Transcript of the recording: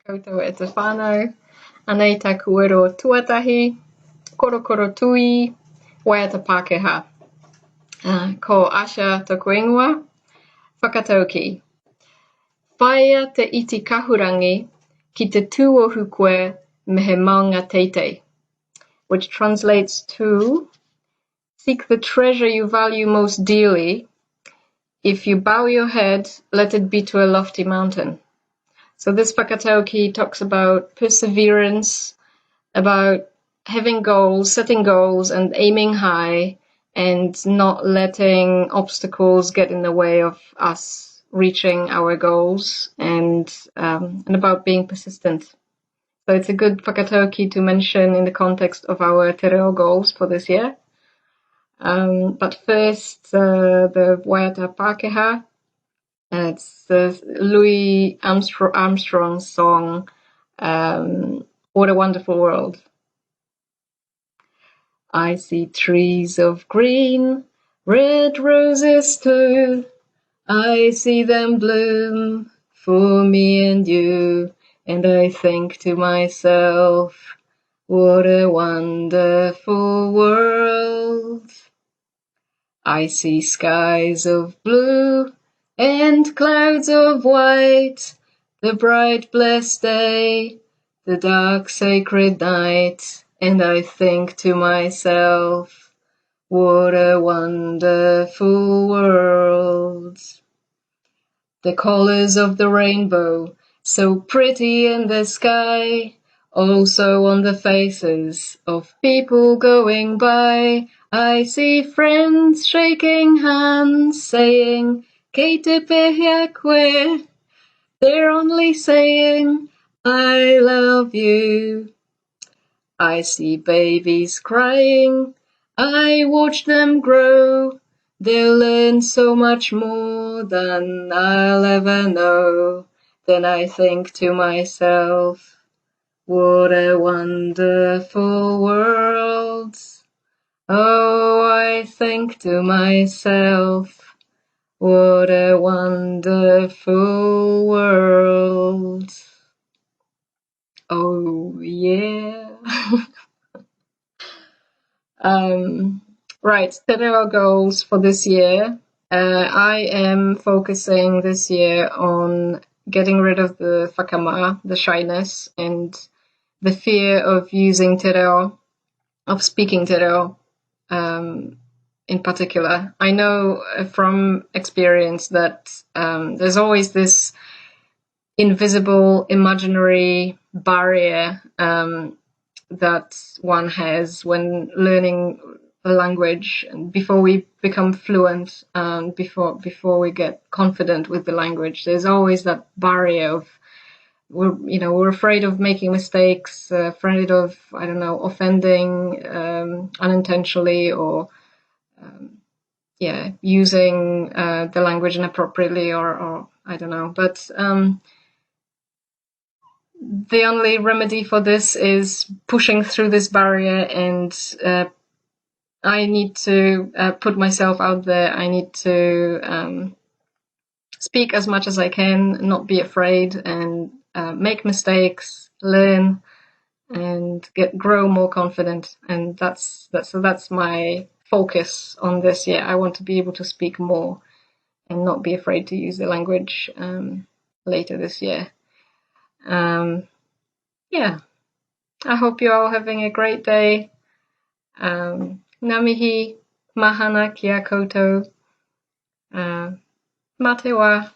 Koutou e te whānau, anei taku ero tuatahi, Korokoro Tui, Waiata Pākehā. Ko Āsia tōku ingoa, whakatauki. Whaia te iti kahurangi ki te tūohu koe me he maunga teitei, which translates to, seek the treasure you value most dearly. If you bow your head, let it be to a lofty mountain. So this whakatauki talks about perseverance, about having goals, setting goals and aiming high and not letting obstacles get in the way of us reaching our goals and about being persistent. So it's a good whakatauki to mention in the context of our te reo goals for this year. But first, the Waiata Pākehā. It's the Louis Armstrong's song, What a Wonderful World. I see trees of green, red roses too. I see them bloom for me and you. And I think to myself, what a wonderful world. I see skies of blue and clouds of white, the bright blessed day, the dark sacred night, and I think to myself, what a wonderful world. The colors of the rainbow, so pretty in the sky, also on the faces of people going by. I see friends shaking hands, saying, Aoitepö koe. They're only saying, I love you. I see babies crying, I watch them grow. They'll learn so much more than I'll ever know. Then I think to myself, what a wonderful world. Oh, I think to myself, what a wonderful world. Oh, yeah. Right, te reo goals for this year. I am focusing this year on getting rid of the whakama, the shyness, and the fear of using te reo, of speaking te reo, in particular. I know from experience that there's always this invisible, imaginary barrier that one has when learning a language before we become fluent, before we get confident with the language. There's always that barrier of we're afraid of making mistakes, afraid of, I don't know, offending unintentionally or using the language inappropriately or I don't know. But the only remedy for this is pushing through this barrier, and I need to put myself out there. I need to speak as much as I can, not be afraid, and make mistakes, learn, and grow more confident. And that's my focus on this year. I want to be able to speak more and not be afraid to use the language later this year. I hope you're all having a great day. Ngā mihi, mahana ki a koutou. Mā te wā.